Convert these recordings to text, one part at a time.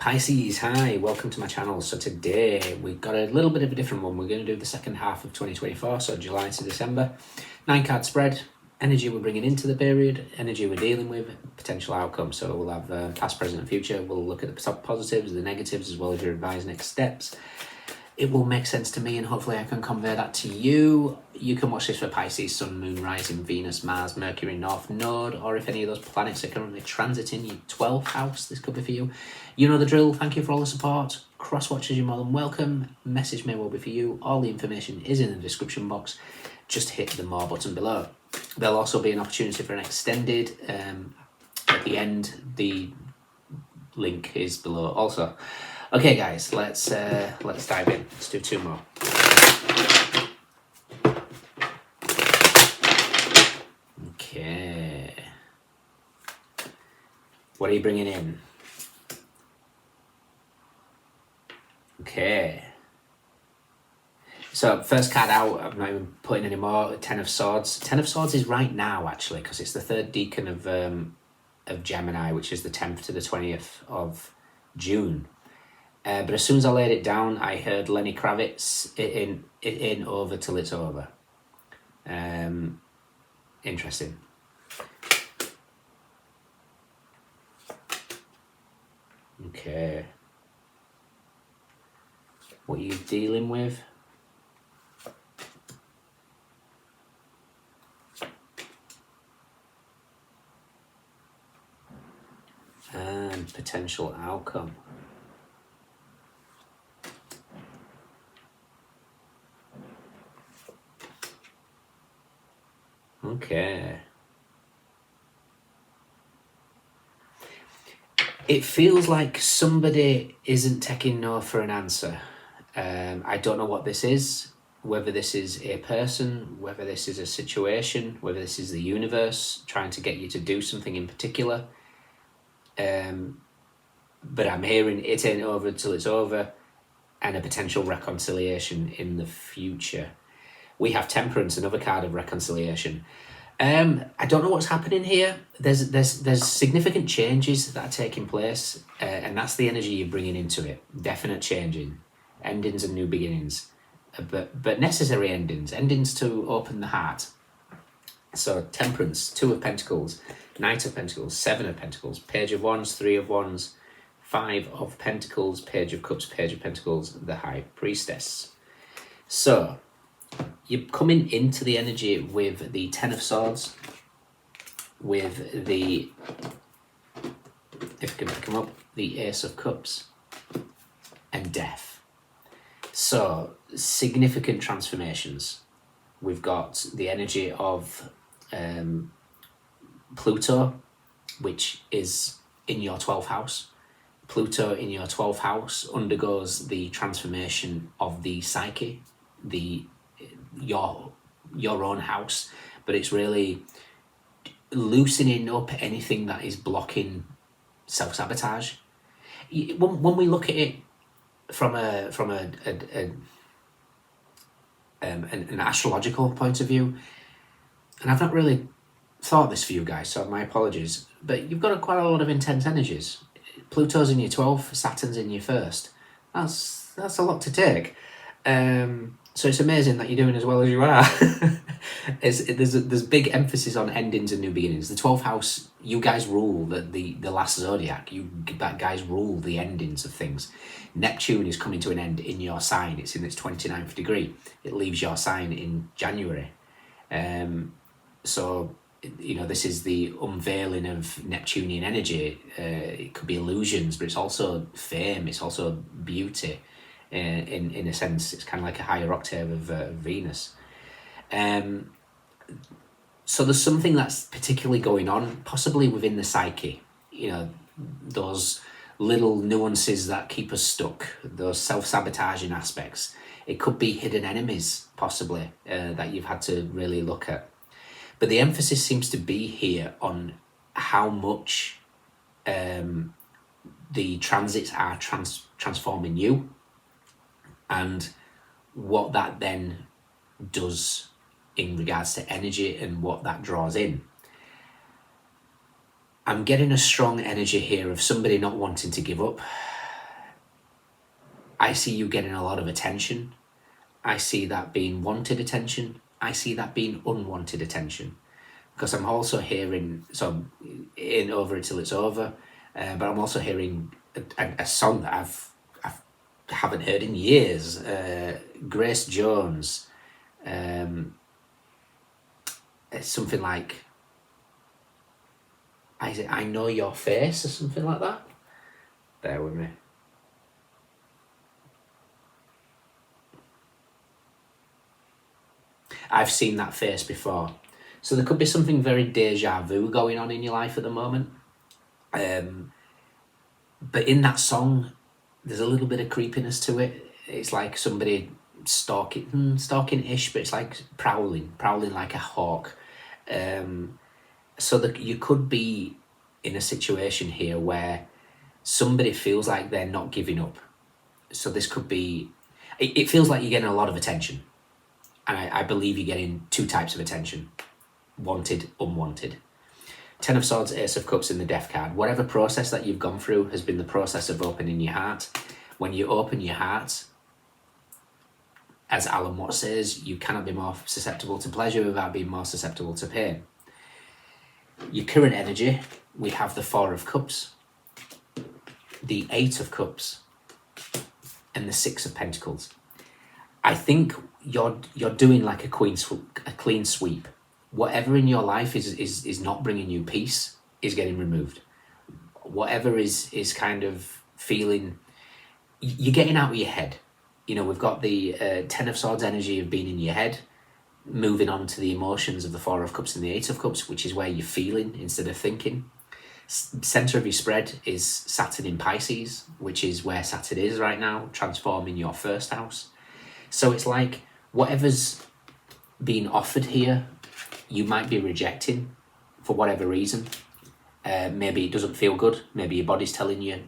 Pisces, hi, welcome to my channel. So today we've got a little bit of a different one. We're going to do the second half of 2024, so July to December. 9-card spread, energy we're bringing into the period, energy we're dealing with, potential outcomes. So we'll have past, present and future. We'll look at the positives, the negatives, as well as your advised next steps. It will make sense to me and hopefully I can convey that to you. You can watch this for Pisces, Sun, Moon, Rising, Venus, Mars, Mercury, North Node, or if any of those planets are currently transiting your 12th house, this could be for you. You know the drill. Thank you for all the support. Cross-watchers, you're more than welcome. Message may well be for you. All the information is in the description box. Just hit the more button below. There'll also be an opportunity for an extended at the end. The link is below also. Okay, guys, let's dive in. Let's do two more. Okay. What are you bringing in? Okay. So first card out, I'm not even putting any more. Ten of Swords. Ten of Swords is right now, actually, because it's the third decan of Gemini, which is the 10th to the 20th of June. But as soon as I laid it down, I heard Lenny Kravitz, it ain't over till it's over. Interesting. Okay. What are you dealing with? And potential outcome. Okay. It feels like somebody isn't taking no for an answer. I don't know what this is, whether this is a person, whether this is a situation, whether this is the universe trying to get you to do something in particular. But I'm hearing it ain't over till it's over and a potential reconciliation in the future. We have Temperance, another card of reconciliation. I don't know what's happening here. There's significant changes that are taking place, and that's the energy you're bringing into it. Definite changing, endings and new beginnings, but necessary endings to open the heart. So Temperance, 2 of Pentacles, Knight of Pentacles, 7 of Pentacles, Page of Wands, 3 of Wands, 5 of Pentacles, Page of Cups, Page of Pentacles, the High Priestess. So you're coming into the energy with the 10 of Swords, with the, if you can pick them up, the Ace of Cups, and Death. So significant transformations. We've got the energy of Pluto, which is in your 12th house. Pluto in your 12th house undergoes the transformation of the psyche, your own house, but it's really loosening up anything that is blocking self-sabotage. When we look at it from an astrological point of view, and I've not really thought this for you guys, so my apologies, but you've got quite a lot of intense energies. Pluto's in your 12th, Saturn's in your 1st. That's a lot to take. So it's amazing that you're doing as well as you are. There's big emphasis on endings and new beginnings. The 12th house, you guys rule the last zodiac. You guys rule the endings of things. Neptune is coming to an end in your sign. It's in its 29th degree. It leaves your sign in January. So, you know, this is the unveiling of Neptunian energy. It could be illusions, but it's also fame. It's also beauty. In a sense, it's kind of like a higher octave of Venus. So there's something that's particularly going on, possibly within the psyche. You know, those little nuances that keep us stuck, those self-sabotaging aspects. It could be hidden enemies, possibly, that you've had to really look at. But the emphasis seems to be here on how much the transits are transforming you, and what that then does in regards to energy and what that draws in. I'm getting a strong energy here of somebody not wanting to give up, I see you getting a lot of attention. I see that being wanted attention. I see that being unwanted attention. Because I'm also hearing, so in Over Until It's Over, but I'm also hearing a song that I haven't heard in years. Grace Jones. It's something like, I Know Your Face or something like that. Bear with me. I've seen that face before. So there could be something very deja vu going on in your life at the moment. But in that song, there's a little bit of creepiness to it. It's like somebody stalking-ish, but it's like prowling like a hawk. So that you could be in a situation here where somebody feels like they're not giving up. So this could be, it feels like you're getting a lot of attention. And I believe you're getting two types of attention. Wanted, unwanted. Ten of Swords, Ace of Cups in the Death card. Whatever process that you've gone through has been the process of opening your heart. When you open your heart, as Alan Watts says, you cannot be more susceptible to pleasure without being more susceptible to pain. Your current energy, we have the Four of Cups, the Eight of Cups, and the Six of Pentacles. I think you're doing like a clean sweep. Whatever in your life is not bringing you peace is getting removed. Whatever is kind of feeling, you're getting out of your head. You know, we've got the Ten of Swords energy of being in your head, moving on to the emotions of the Four of Cups and the Eight of Cups, which is where you're feeling instead of thinking. Center of your spread is Saturn in Pisces, which is where Saturn is right now, transforming your first house. So it's like whatever's being offered here, you might be rejecting for whatever reason. Maybe it doesn't feel good. Maybe your body's telling you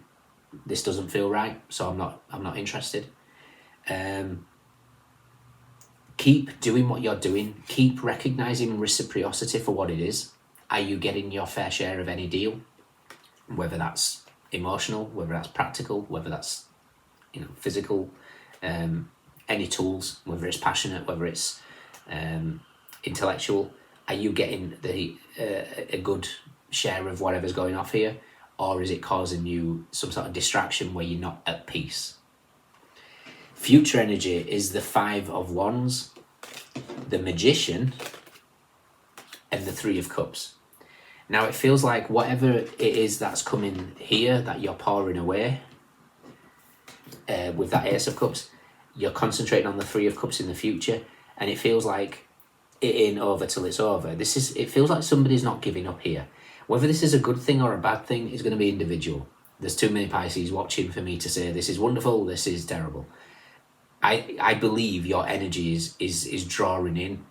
this doesn't feel right, so I'm not interested. Keep doing what you're doing. Keep recognizing reciprocity for what it is. Are you getting your fair share of any deal? Whether that's emotional, whether that's practical, whether that's physical, any tools, whether it's passionate, whether it's intellectual. Are you getting a good share of whatever's going off here, or is it causing you some sort of distraction where you're not at peace? Future energy is the Five of Wands, the Magician, and the Three of Cups. Now it feels like whatever it is that's coming here that you're pouring away with that Ace of Cups, you're concentrating on the Three of Cups in the future, and it feels like it ain't over till it's over. It feels like somebody's not giving up here. Whether this is a good thing or a bad thing is going to be individual. There's too many Pisces watching for me to say this is wonderful, this is terrible. I believe your energy is drawing in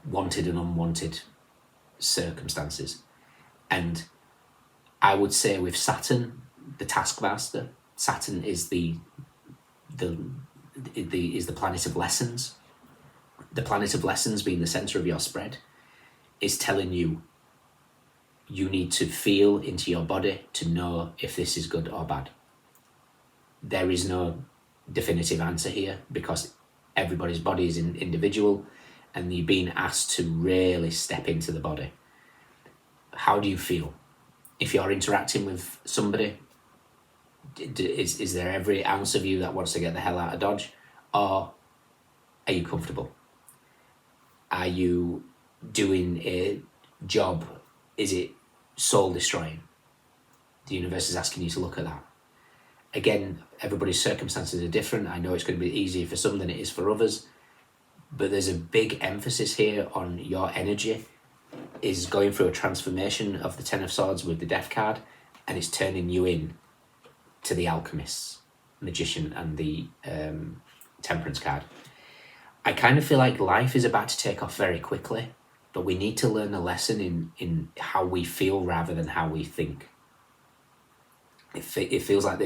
wanted and unwanted circumstances. And I would say with Saturn, the taskmaster, Saturn is the planet of lessons. The planet of lessons being the center of your spread is telling you need to feel into your body to know if this is good or bad. There is no definitive answer here because everybody's body is individual and you're being asked to really step into the body. How do you feel? If you're interacting with somebody, is there every ounce of you that wants to get the hell out of Dodge? Or are you comfortable? Are you doing a job? Is it soul destroying? The universe is asking you to look at that. Again, everybody's circumstances are different. I know it's going to be easier for some than it is for others, but there's a big emphasis here on your energy is going through a transformation of the Ten of Swords with the Death card, and it's turning you in to the Alchemist, Magician, and the Temperance card. I kind of feel like life is about to take off very quickly, but we need to learn a lesson in how we feel rather than how we think. It feels like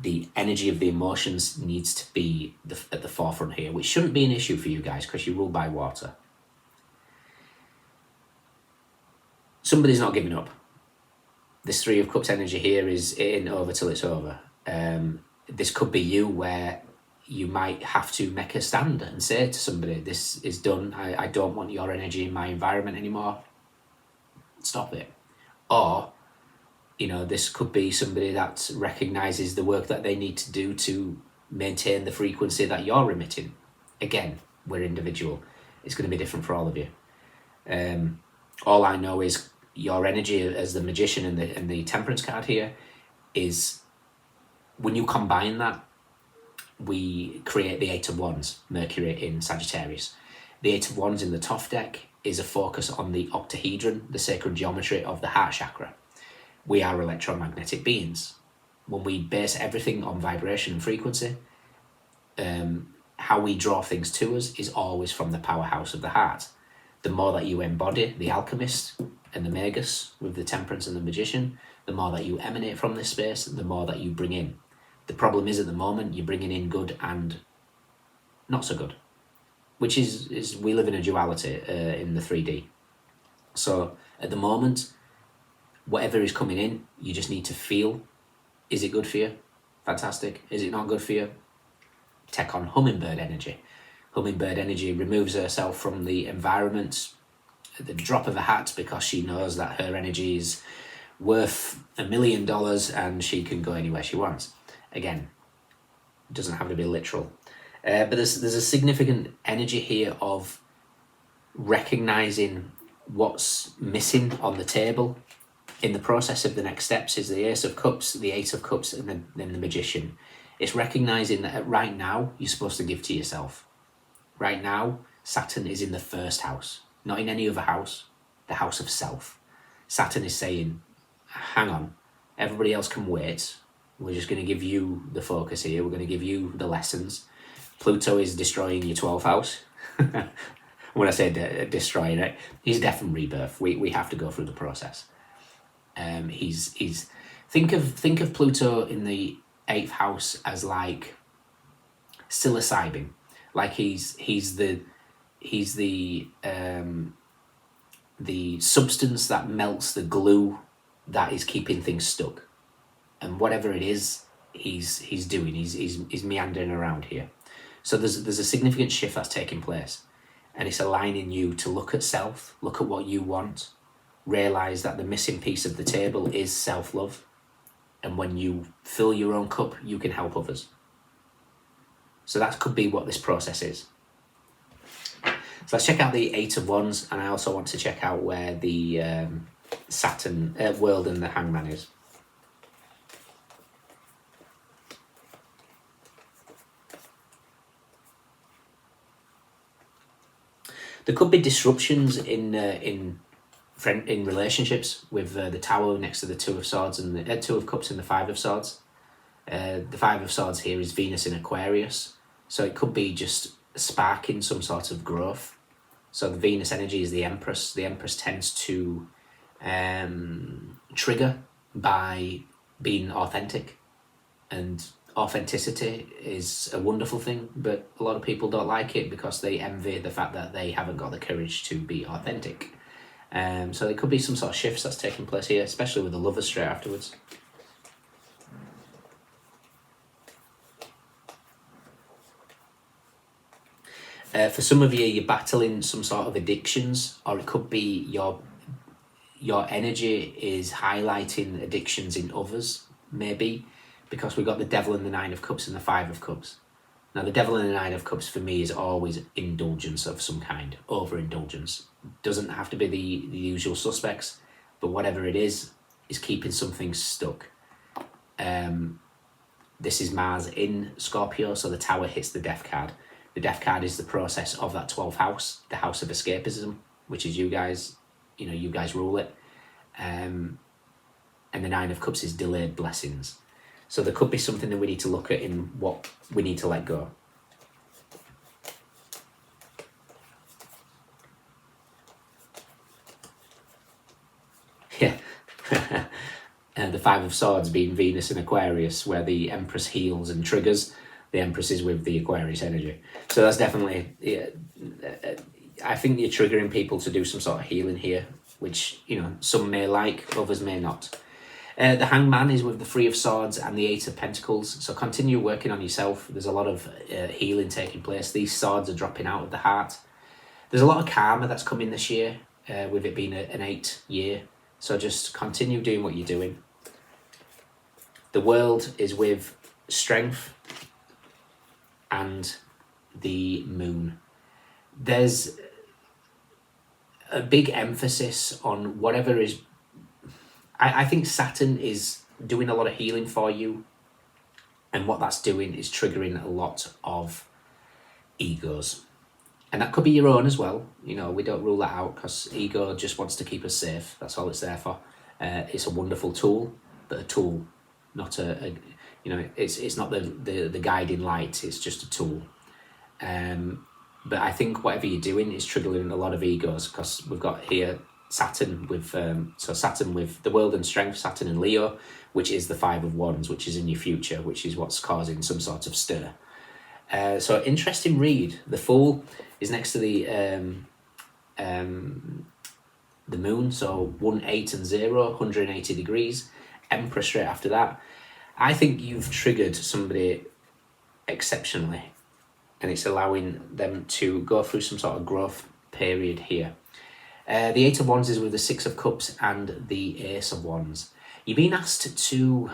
the energy of the emotions needs to be at the forefront here, which shouldn't be an issue for you guys because you rule by water. Somebody's not giving up. This Three of Cups energy here is in over till it's over. This could be you, where you might have to make a stand and say to somebody, this is done, I don't want your energy in my environment anymore, stop it. Or, you know, this could be somebody that recognises the work that they need to do to maintain the frequency that you're emitting. Again, we're individual. It's going to be different for all of you. All I know is your energy as the Magician and the Temperance card here is, when you combine that, we create the Eight of Wands, Mercury in Sagittarius. The Eight of Wands in the Thoth deck is a focus on the octahedron, the sacred geometry of the heart chakra. We are electromagnetic beings. When we base everything on vibration and frequency, how we draw things to us is always from the powerhouse of the heart. The more that you embody the alchemist and the magus with the Temperance and the Magician, the more that you emanate from this space, the more that you bring in. The problem is, at the moment, you're bringing in good and not so good, which is we live in a duality in the 3D. So at the moment, whatever is coming in, you just need to feel, is it good for you? Fantastic. Is it not good for you? Take on hummingbird energy. Hummingbird energy removes herself from the environment at the drop of a hat, because she knows that her energy is worth $1 million and she can go anywhere she wants. Again, it doesn't have to be literal. But there's a significant energy here of recognising what's missing on the table. In the process of the next steps is the Ace of Cups, the Eight of Cups, and then the Magician. It's recognising that right now, you're supposed to give to yourself. Right now, Saturn is in the first house, not in any other house, the house of self. Saturn is saying, hang on, everybody else can wait. We're just going to give you the focus here. We're going to give you the lessons. Pluto is destroying your 12th house. When I say destroying it, he's death and rebirth. We have to go through the process. He's think of Pluto in the 8th house as like psilocybin, like he's the substance that melts the glue that is keeping things stuck. And whatever it is, he's doing. He's meandering around here. So there's a significant shift that's taking place, and it's aligning you to look at self, look at what you want, realize that the missing piece of the table is self-love, and when you fill your own cup, you can help others. So that could be what this process is. So let's check out the Eight of Wands, and I also want to check out where the Saturn world and the Hangman is. There could be disruptions in relationships with the Tower next to the Two of Swords and the Two of Cups and the Five of Swords. The Five of Swords here is Venus in Aquarius, so it could be just sparking some sort of growth. So the Venus energy is the Empress. The Empress tends to trigger by being authentic, and authenticity is a wonderful thing, but a lot of people don't like it because they envy the fact that they haven't got the courage to be authentic. So there could be some sort of shifts that's taking place here, especially with the Lovers straight afterwards. For some of you, you're battling some sort of addictions, or it could be your energy is highlighting addictions in others, maybe, because we've got the Devil and the Nine of Cups and the Five of Cups. Now, the Devil and the Nine of Cups for me is always indulgence of some kind, overindulgence. Doesn't have to be the usual suspects, but whatever it is keeping something stuck. This is Mars in Scorpio, so the Tower hits the Death card. The Death card is the process of that 12th house, the house of escapism, which is you guys, you guys rule it. And the Nine of Cups is delayed blessings. So there could be something that we need to look at in what we need to let go. Yeah. The Five of Swords being Venus in Aquarius, where the Empress heals and triggers. The Empress is with the Aquarius energy. So that's definitely, I think you're triggering people to do some sort of healing here, which, some may like, others may not. The Hangman is with the Three of Swords and the Eight of Pentacles. So continue working on yourself. There's a lot of healing taking place. These swords are dropping out of the heart. There's a lot of karma that's coming this year, with it being an 8 year. So just continue doing what you're doing. The World is with Strength and the Moon. There's a big emphasis on whatever is... I think Saturn is doing a lot of healing for you, and what that's doing is triggering a lot of egos, and that could be your own as well. You know, we don't rule that out, because ego just wants to keep us safe. That's all it's there for. It's a wonderful tool, but a tool, not a you know, it's not the guiding light. It's just a tool. But I think whatever you're doing is triggering a lot of egos, because we've got here Saturn with Saturn with the World and Strength, Saturn and Leo, which is the Five of Wands, which is in your future, which is what's causing some sort of stir. So interesting read. The Fool is next to the Moon, so 1, 8 and 0, 180 degrees. Emperor straight after that. I think you've triggered somebody exceptionally, and it's allowing them to go through some sort of growth period here. The Eight of Wands is with the Six of Cups and the Ace of Wands. You're being asked to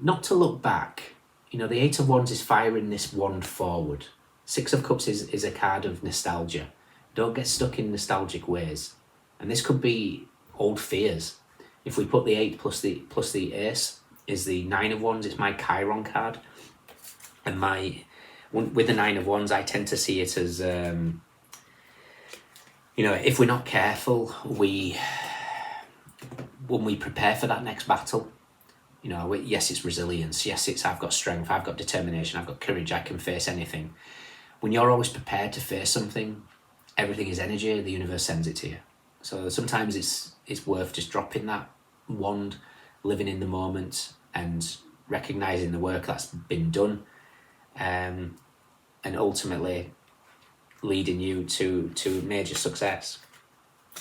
not to look back. You know, the Eight of Wands is firing this wand forward. Six of Cups is a card of nostalgia. Don't get stuck in nostalgic ways. And this could be old fears. If we put the 8 plus the Ace is the Nine of Wands, it's my Chiron card. And with the Nine of Wands, I tend to see it as... you know, if we're not careful, when we prepare for that next battle, you know, yes, it's resilience. Yes, it's I've got strength, I've got determination, I've got courage, I can face anything. When you're always prepared to face something, everything is energy, the universe sends it to you. So sometimes it's worth just dropping that wand, living in the moment and recognising the work that's been done, and ultimately leading you to major success.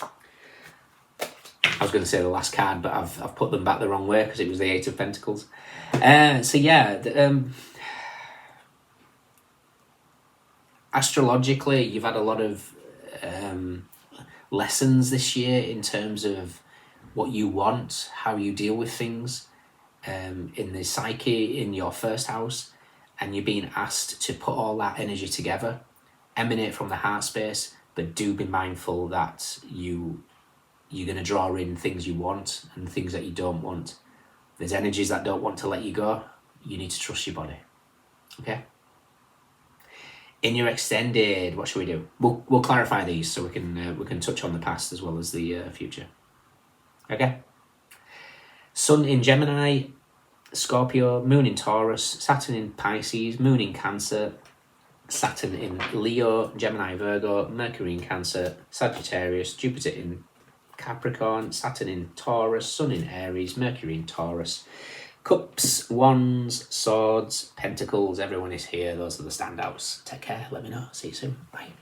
I was going to say the last card, but I've put them back the wrong way because it was the Eight of Pentacles. So yeah, astrologically, you've had a lot of lessons this year in terms of what you want, how you deal with things, in the psyche, in your first house, and you're being asked to put all that energy together, emanate from the heart space, but do be mindful that you're going to draw in things you want and things that you don't want. There's energies that don't want to let you go. You need to trust your body. Okay? In your extended, what should we do? We'll clarify these so we can touch on the past as well as the future. Okay? Sun in Gemini, Scorpio, Moon in Taurus, Saturn in Pisces, Moon in Cancer, Saturn in Leo, Gemini, Virgo, Mercury in Cancer, Sagittarius, Jupiter in Capricorn, Saturn in Taurus, Sun in Aries, Mercury in Taurus, Cups, Wands, Swords, Pentacles, everyone is here. Those are the standouts. Take care. Let me know. See you soon. Bye.